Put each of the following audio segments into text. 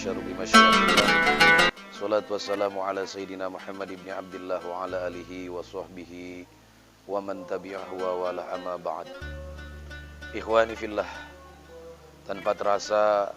al-basharu bimasyiatillah. Salatu wassalamu ala sayyidina Muhammad ibn Abdullah wa ala alihi wa sahbihi wa man tabi'ahu wa wala amma ba'd. Ikhwani fillah, tanpa terasa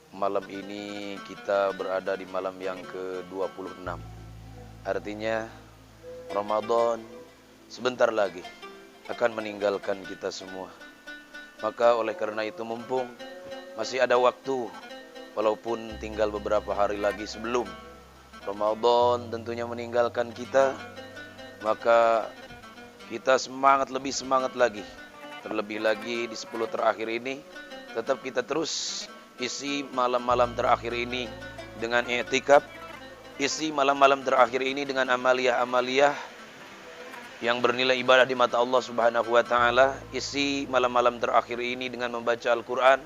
malam ini kita berada di malam yang ke-26. Artinya Ramadan sebentar lagi akan meninggalkan kita semua. Maka oleh karena itu, mumpung masih ada waktu, walaupun tinggal beberapa hari lagi sebelum Ramadan tentunya meninggalkan kita, maka kita lebih semangat lagi. Terlebih lagi di 10 terakhir ini, tetap kita terus isi malam-malam terakhir ini dengan i'tikaf, isi malam-malam terakhir ini dengan amaliyah-amaliyah yang bernilai ibadah di mata Allah Subhanahu wa taala, isi malam-malam terakhir ini dengan membaca Al-Qur'an,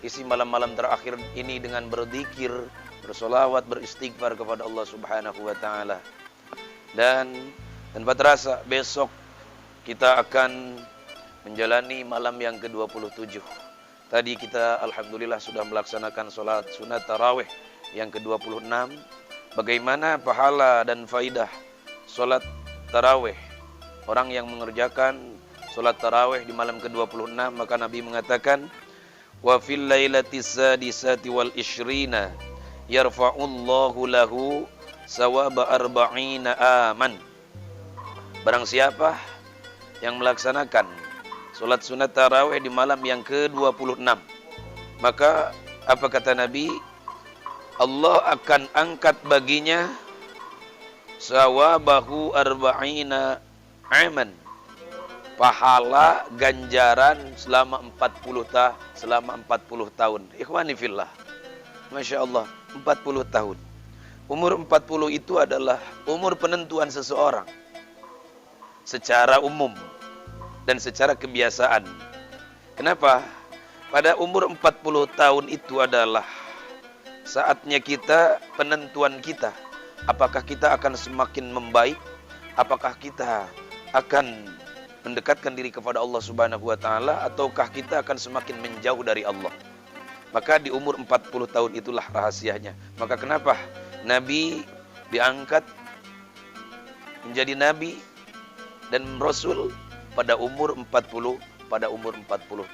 isi malam-malam terakhir ini dengan berzikir, bersolawat, beristighfar kepada Allah Subhanahu wa taala. Dan tanpa terasa besok kita akan menjalani malam yang ke-27. Tadi kita alhamdulillah sudah melaksanakan sholat sunat tarawih yang ke-26. Bagaimana pahala dan faidah sholat tarawih orang yang mengerjakan sholat tarawih di malam ke-26? Maka Nabi mengatakan, wa fil lailati sadisati wal ishrina yarfa'ullahu lahu sawaba arba'ina aman. Barang siapa yang melaksanakan sholat sunat tarawih di malam yang ke-26, maka apa kata Nabi? Allah akan angkat baginya sawabahu arba'ina aman, pahala ganjaran selama 40 tahun. Ikhwani fillah, Masya Allah, 40 tahun. Umur 40 itu adalah umur penentuan seseorang secara umum dan secara kebiasaan. Kenapa? Pada umur 40 tahun itu adalah saatnya kita, penentuan kita, apakah kita akan semakin membaik, apakah kita akan mendekatkan diri kepada Allah Subhanahu wa taala, ataukah kita akan semakin menjauh dari Allah. Maka di umur 40 tahun itulah rahasianya. Maka kenapa Nabi diangkat menjadi nabi dan rasul pada umur 40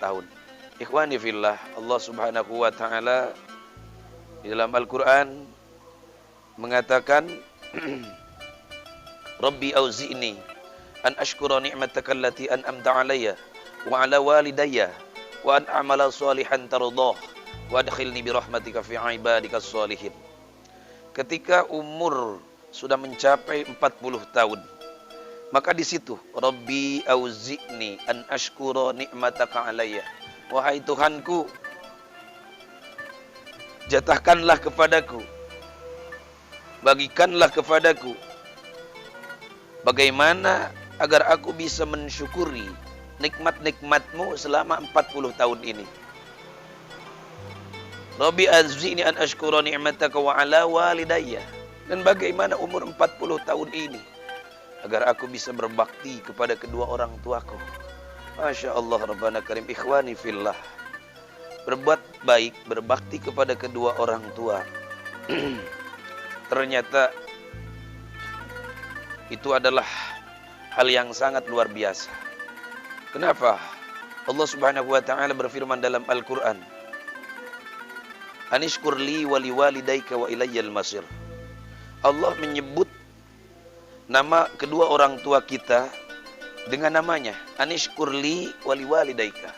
tahun. Ikhwani fillah, Allah Subhanahu wa taala di dalam Al-Qur'an mengatakan, Rabbi auzi'ni an ashkura ni'mataka allati an'amta 'alayya wa 'ala walidayya wa an a'mala shalihan tardah wa adkhilni bi rahmatika fi 'ibadikas shalihin. Ketika umur sudah mencapai 40 tahun, maka di situ Rabbi auzi'ni an ashkura ni'mataka 'alayya, wahai Tuhanku, jatahkanlah kepadaku, bagikanlah kepadaku bagaimana agar aku bisa mensyukuri nikmat-nikmatmu selama 40 tahun ini. Rabbi azzi'ni an ashkura ni'mataka wa ala walidayya. Dan bagaimana umur 40 tahun ini agar aku bisa berbakti kepada kedua orang tuaku. Masya Allah, Rabbana Karim. Ikhwani fillah, berbuat baik, berbakti kepada kedua orang tua ternyata itu adalah hal yang sangat luar biasa. Kenapa? Allah Subhanahu wa taala berfirman dalam Al-Qur'an, Anishkur li wa liwalidayka wa ilayyal masir. Allah menyebut nama kedua orang tua kita dengan namanya, Anishkur li wa liwalidayka.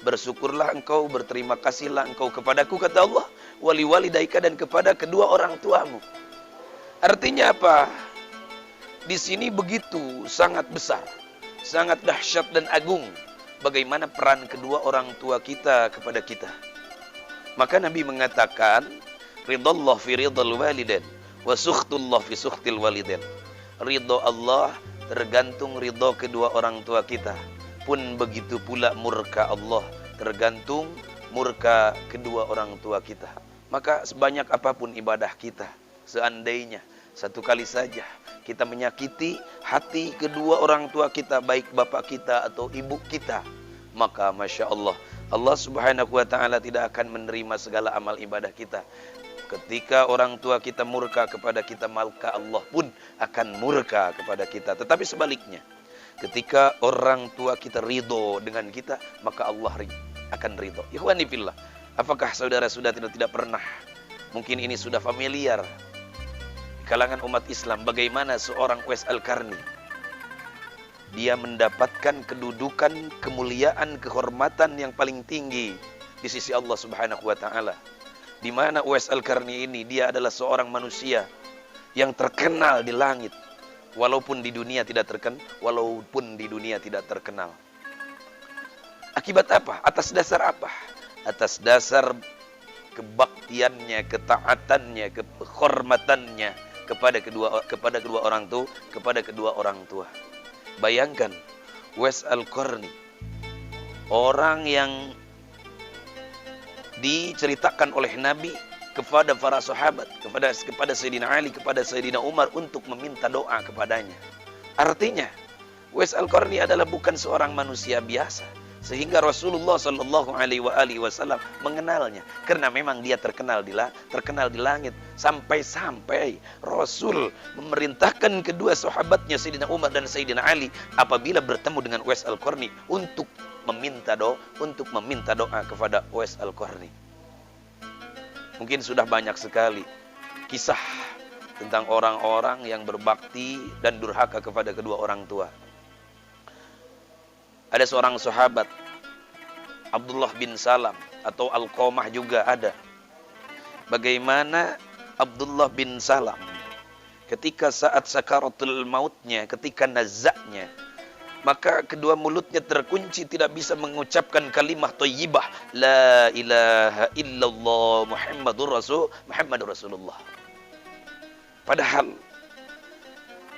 Bersyukurlah engkau, berterima kasihlah engkau kepadaku, kata Allah, wa liwalidayka, dan kepada kedua orang tuamu. Artinya apa? Di sini begitu sangat besar, sangat dahsyat dan agung bagaimana peran kedua orang tua kita kepada kita. Maka Nabi mengatakan, ridallah fi ridal walidain wa sukhtullah fi sukhtil walidain. Ridho Allah tergantung ridho kedua orang tua kita. Pun begitu pula murka Allah tergantung murka kedua orang tua kita. Maka sebanyak apapun ibadah kita, seandainya satu kali saja kita menyakiti hati kedua orang tua kita, baik bapak kita atau ibu kita, maka Masya Allah, Allah Subhanahu wa ta'ala tidak akan menerima segala amal ibadah kita. Ketika orang tua kita murka kepada kita, maka Allah pun akan murka kepada kita. Tetapi sebaliknya, ketika orang tua kita ridho dengan kita, maka Allah akan ridho. Ikhwani fillah, apakah saudara sudah tidak pernah, mungkin ini sudah familiar kalangan umat Islam, bagaimana seorang Uwais Al-Qarni dia mendapatkan kedudukan, kemuliaan, kehormatan yang paling tinggi di sisi Allah Subhanahu wa taala. Di mana Uwais Al-Qarni ini dia adalah seorang manusia yang terkenal di langit, walaupun di dunia tidak terkenal. Akibat apa? Atas dasar apa? Atas dasar kebaktiannya, ketaatannya, kehormatannya kepada kedua orang tua. Bayangkan Uwais Al-Qarni, orang yang diceritakan oleh Nabi kepada para sahabat, kepada Sayyidina Ali, kepada Sayyidina Umar untuk meminta doa kepadanya. Artinya, Uwais Al-Qarni adalah bukan seorang manusia biasa, sehingga Rasulullah Shallallahu Alaihi Wasallam mengenalnya karena memang dia terkenal di langit, sampai-sampai Rasul memerintahkan kedua sahabatnya Sayyidina Umar dan Sayyidina Ali apabila bertemu dengan Uwais Al-Qarni untuk meminta doa kepada Uwais Al-Qarni. Mungkin sudah banyak sekali kisah tentang orang-orang yang berbakti dan durhaka kepada kedua orang tua. Ada seorang sahabat, Abdullah bin Salam atau Alqamah juga ada. Bagaimana Abdullah bin Salam ketika saat sakaratul mautnya, ketika nazaknya, maka kedua mulutnya terkunci, tidak bisa mengucapkan kalimah thayyibah la ilaha illallah Muhammadur Rasulullah. Padahal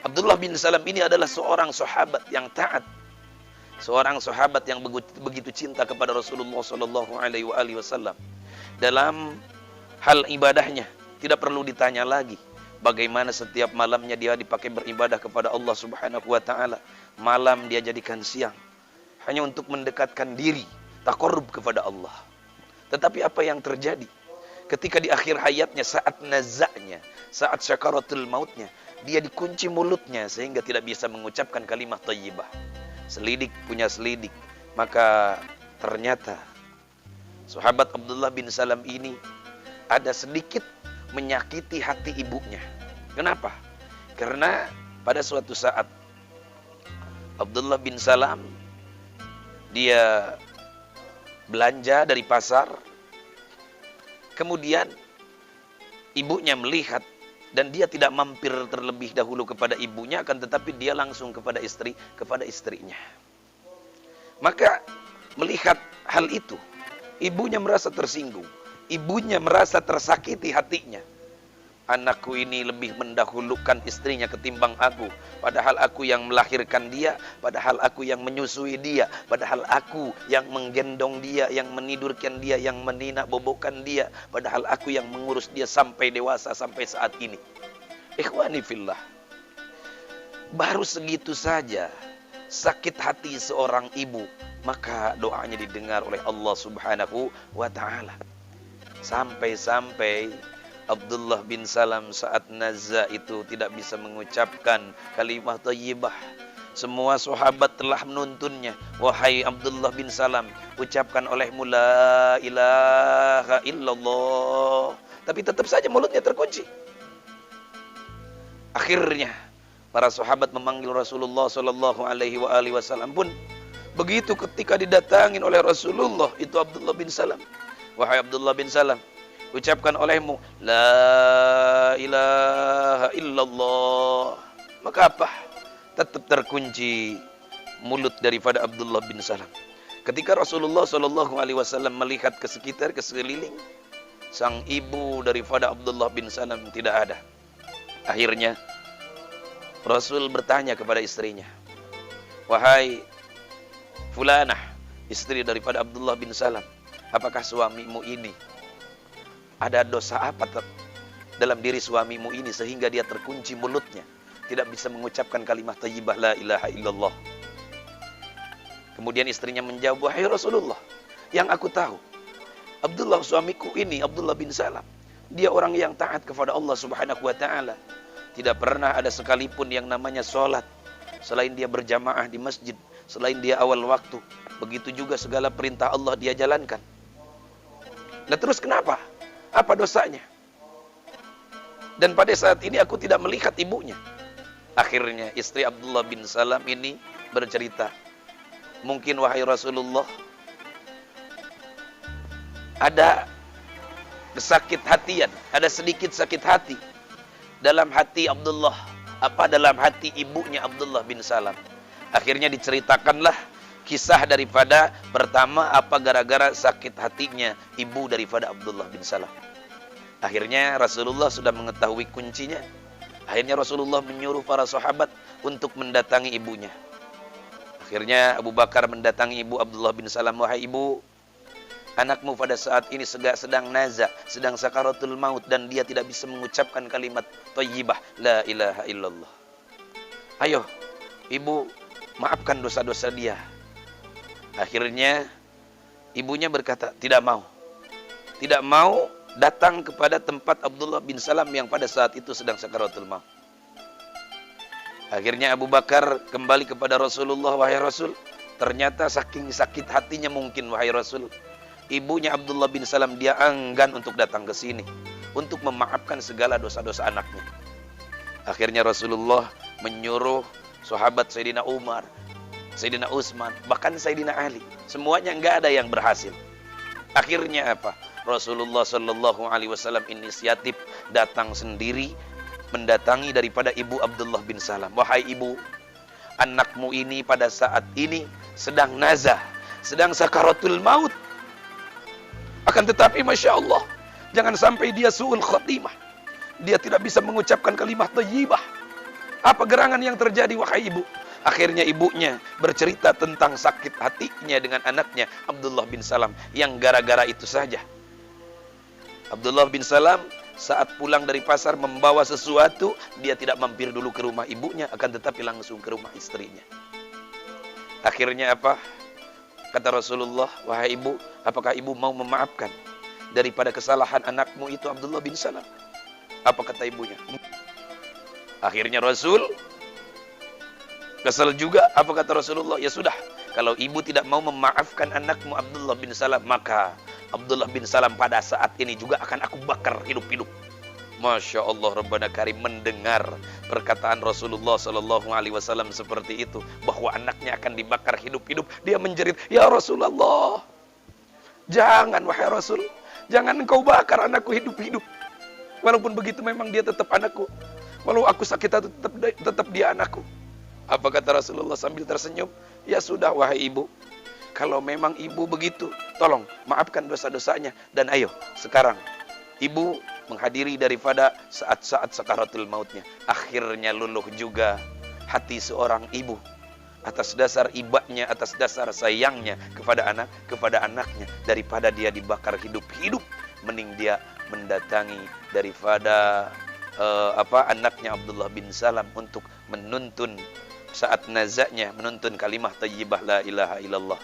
Abdullah bin Salam ini adalah seorang sahabat yang taat, seorang sahabat yang begitu cinta kepada Rasulullah Shallallahu Alaihi Wasallam. Dalam hal ibadahnya tidak perlu ditanya lagi, bagaimana setiap malamnya dia dipakai beribadah kepada Allah Subhanahu Wa Taala. Malam dia jadikan siang hanya untuk mendekatkan diri, taqarrub kepada Allah. Tetapi apa yang terjadi ketika di akhir hayatnya, saat nazaknya, saat syakaratul mautnya, dia dikunci mulutnya sehingga tidak bisa mengucapkan kalimat thayyibah. Selidik punya selidik, maka ternyata sahabat Abdullah bin Salam ini ada sedikit menyakiti hati ibunya. Kenapa? Karena pada suatu saat Abdullah bin Salam dia belanja dari pasar, kemudian ibunya melihat dan dia tidak mampir terlebih dahulu kepada ibunya, akan tetapi dia langsung kepada istrinya. Maka melihat hal itu, ibunya merasa tersinggung, ibunya merasa tersakiti hatinya. Anakku ini lebih mendahulukan istrinya ketimbang aku, padahal aku yang melahirkan dia, padahal aku yang menyusui dia, padahal aku yang menggendong dia, yang menidurkan dia, yang meninak bobokan dia, padahal aku yang mengurus dia sampai dewasa, sampai saat ini. Ikhwani fillah, baru segitu saja sakit hati seorang ibu, maka doanya didengar oleh Allah Subhanahu wa Ta'ala. Sampai-sampai Abdullah bin Salam saat nazak itu tidak bisa mengucapkan kalimah thayyibah. Semua sahabat telah menuntunnya, wahai Abdullah bin Salam, ucapkan olehmu la ilaha illallah. Tapi tetap saja mulutnya terkunci. Akhirnya para sahabat memanggil Rasulullah Shallallahu Alaihi Wasallam pun begitu ketika didatangin oleh Rasulullah itu Abdullah bin Salam, wahai Abdullah bin Salam, ucapkan olehmu la ilaha illallah. Maka apa? Tetap terkunci mulut daripada Abdullah bin Salam. Ketika Rasulullah Shallallahu Alaihi Wasallam melihat ke sekitar, ke sekeliling, sang ibu daripada Abdullah bin Salam tidak ada. Akhirnya Rasul bertanya kepada istrinya, wahai Fulanah, istri daripada Abdullah bin Salam, apakah suamimu ini ada dosa apa dalam diri suamimu ini sehingga dia terkunci mulutnya, tidak bisa mengucapkan kalimat thayyibah la ilaha illallah? Kemudian istrinya menjawab, wahai Rasulullah, yang aku tahu Abdullah suamiku ini, Abdullah bin Salam, Dia orang yang taat kepada Allah Subhanahu wa taala. Tidak pernah ada sekalipun yang namanya sholat selain dia berjamaah di masjid, selain dia awal waktu. Begitu juga segala perintah Allah dia jalankan. Nah terus kenapa? Apa dosanya? Dan pada saat ini aku tidak melihat ibunya. Akhirnya istri Abdullah bin Salam ini bercerita, mungkin wahai Rasulullah, ada kesakit hatian, ada sedikit sakit hati dalam hati Abdullah, dalam hati ibunya Abdullah bin Salam. Akhirnya diceritakanlah kisah daripada pertama apa gara-gara sakit hatinya ibu daripada Abdullah bin Salam. Akhirnya Rasulullah sudah mengetahui kuncinya. Akhirnya Rasulullah menyuruh para sahabat untuk mendatangi ibunya. Akhirnya Abu Bakar mendatangi ibu Abdullah bin Salam. Wahai ibu, anakmu pada saat ini sedang naza, sedang sakaratul maut, dan dia tidak bisa mengucapkan kalimat thayyibah la ilaha illallah. Ayo ibu, maafkan dosa-dosa dia. Akhirnya ibunya berkata, tidak mau datang kepada tempat Abdullah bin Salam yang pada saat itu sedang sakaratul maut. Akhirnya Abu Bakar kembali kepada Rasulullah, wahai Rasul, ternyata saking sakit hatinya mungkin wahai Rasul, ibunya Abdullah bin Salam dia enggan untuk datang ke sini untuk memaafkan segala dosa-dosa anaknya. Akhirnya Rasulullah menyuruh sahabat Sayyidina Umar, Sayyidina Utsman, bahkan Sayyidina Ali, semuanya enggak ada yang berhasil. Akhirnya apa? Rasulullah Shallallahu Alaihi Wasallam inisiatif datang sendiri mendatangi daripada ibu Abdullah bin Salam. Wahai ibu, anakmu ini pada saat ini sedang nazah, sedang sakaratul maut. Akan tetapi Masya Allah, jangan sampai dia su'ul khatimah, dia tidak bisa mengucapkan kalimat thayyibah. Apa gerangan yang terjadi wahai ibu? Akhirnya ibunya bercerita tentang sakit hatinya dengan anaknya Abdullah bin Salam, yang gara-gara itu saja Abdullah bin Salam saat pulang dari pasar membawa sesuatu, dia tidak mampir dulu ke rumah ibunya, akan tetapi langsung ke rumah istrinya. Akhirnya apa? Kata Rasulullah, wahai ibu, apakah ibu mau memaafkan daripada kesalahan anakmu itu Abdullah bin Salam? Apa kata ibunya? Akhirnya Rasul kesal juga. Apa kata Rasulullah? Ya sudah, kalau ibu tidak mau memaafkan anakmu Abdullah bin Salam, maka Abdullah bin Salam pada saat ini juga akan aku bakar hidup-hidup. Masya Allah, Rabbana Karim mendengar perkataan Rasulullah Sallallahu Alaihi Wasallam seperti itu, bahwa anaknya akan dibakar hidup-hidup. Dia menjerit, ya Rasulullah, jangan wahai Rasul, jangan engkau bakar anakku hidup-hidup. Walaupun begitu memang dia tetap anakku, walau aku sakit hati tetap dia anakku. Apa kata Rasulullah sambil tersenyum? Ya sudah wahai ibu, kalau memang ibu begitu, tolong maafkan dosa-dosanya. Dan ayo sekarang ibu menghadiri daripada saat-saat sakaratul mautnya. Akhirnya luluh juga hati seorang ibu atas dasar ibanya, atas dasar sayangnya kepada anaknya, daripada dia dibakar hidup-hidup, mending dia mendatangi daripada anaknya Abdullah bin Salam untuk menuntun saat nazaknya, menuntun kalimah thayyibah la ilaha illallah.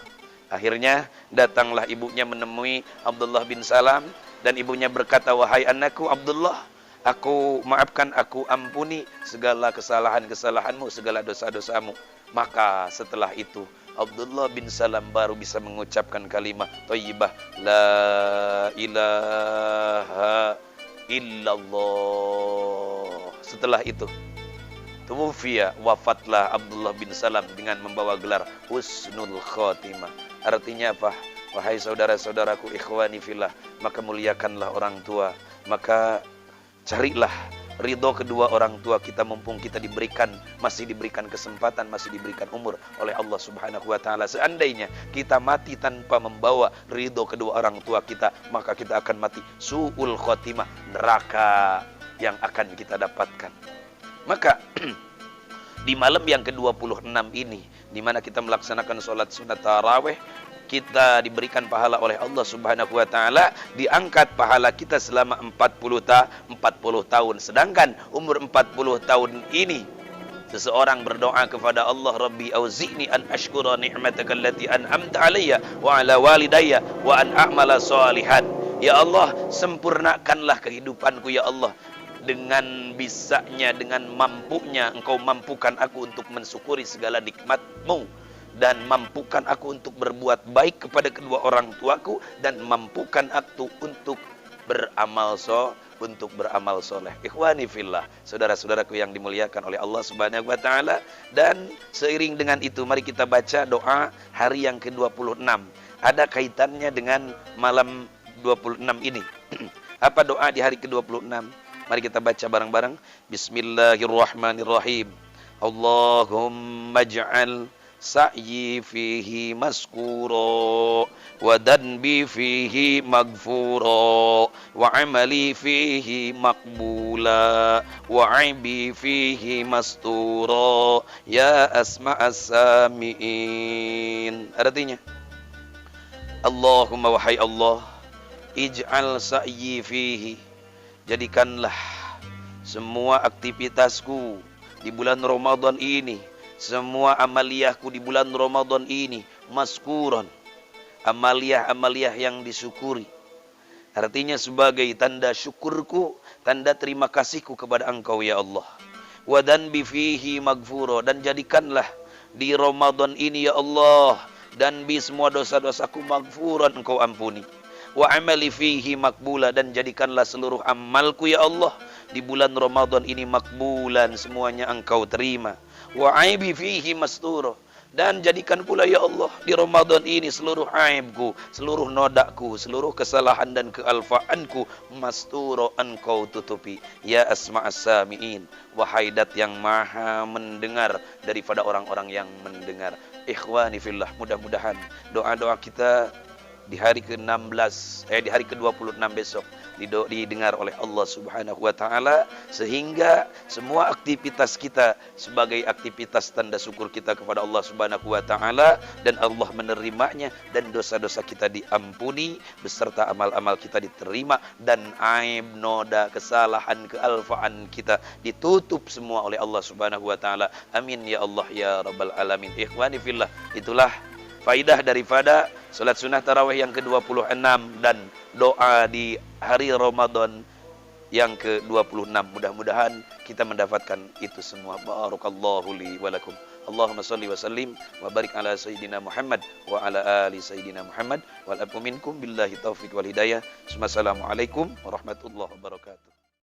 Akhirnya datanglah ibunya menemui Abdullah bin Salam, dan ibunya berkata, wahai anakku Abdullah, aku maafkan, aku ampuni segala kesalahan-kesalahanmu, segala dosa-dosamu. Maka setelah itu Abdullah bin Salam baru bisa mengucapkan kalimat thayyibah la ilaha illallah. Setelah itu tuwfiya, wafatlah Abdullah bin Salam dengan membawa gelar husnul khatimah. Artinya apa? Wahai saudara-saudaraku ikhwani fillah, maka muliakanlah orang tua, maka carilah ridho kedua orang tua kita mumpung kita masih diberikan kesempatan, masih diberikan umur oleh Allah Subhanahu wa taala. Seandainya kita mati tanpa membawa ridho kedua orang tua kita, maka kita akan mati su'ul khotimah, neraka yang akan kita dapatkan. Maka di malam yang ke-26 ini, di mana kita melaksanakan sholat sunat tarawih, kita diberikan pahala oleh Allah Subhanahu wa taala, diangkat pahala kita selama 40 tahun. Sedangkan umur 40 tahun ini seseorang berdoa kepada Allah, Rabbi auzi'ni an ashkura ni'mataka allati an'amta alayya wa ala walidayya wa an a'mala shalihan. Ya Allah, sempurnakanlah kehidupanku ya Allah. Dengan bisanya, dengan mampunya Engkau mampukan aku untuk mensyukuri segala nikmat-Mu, dan mampukan aku untuk berbuat baik kepada kedua orang tuaku, dan mampukan aku untuk beramal soleh. Ikhwani fillah, saudara-saudaraku yang dimuliakan oleh Allah Subhanahu wa taala. Dan seiring dengan itu, mari kita baca doa hari yang ke-26. Ada kaitannya dengan malam 26 ini. Apa doa di hari ke-26? Mari kita baca bareng-bareng. Bismillahirrahmanirrahim. Allahumma ij'al sa'yi fihi maskura, wa danbi fihi maghfura, wa amali fihi maqbula, wa aibi fihi mastura, ya asma'as sami'in. Artinya, Allahumma wahai Allah, ij'al sa'yi fihi, jadikanlah semua aktivitasku di bulan Ramadan ini, semua amaliyahku di bulan Ramadan ini, maskuron, amaliyah-amaliyah yang disyukuri. Artinya sebagai tanda syukurku, tanda terima kasihku kepada Engkau ya Allah. Wa danbi fihi maghfura, dan jadikanlah di Ramadan ini ya Allah, dan bi semua dosa-dosaku maghfuran, Engkau ampuni. Wa amali fihi makbula, dan jadikanlah seluruh amalku ya Allah di bulan Ramadan ini makbulan, semuanya Engkau terima. Wa aibi fihi masturo, dan jadikan pula ya Allah di Ramadan ini seluruh aibku, seluruh nodakku, seluruh kesalahan dan kealfaanku masturo, Engkau tutupi. Ya asma'as sami'in, wahai dat yang maha mendengar daripada orang-orang yang mendengar. Ikhwani fillah, mudah-mudahan doa-doa kita di hari ke-16, di hari ke-26 besok didengar oleh Allah Subhanahu wa taala, sehingga semua aktivitas kita sebagai aktivitas tanda syukur kita kepada Allah Subhanahu wa taala, dan Allah menerimanya, dan dosa-dosa kita diampuni beserta amal-amal kita diterima, dan aib, noda, kesalahan, kealfaan kita ditutup semua oleh Allah Subhanahu wa taala. Amin ya Allah ya rabbal alamin. Ikhwani fillah, itulah faidah daripada salat sunnah tarawih yang ke-26 dan doa di hari Ramadan yang ke-26. Mudah-mudahan kita mendapatkan itu semua. Barakallahu li wa lakum. Allahumma salli wa sallim wa barik ala sayyidina Muhammad wa ala ali sayyidina Muhammad wal afu minkum billahi taufiq wal hidayah. Assalamualaikum warahmatullahi wabarakatuh.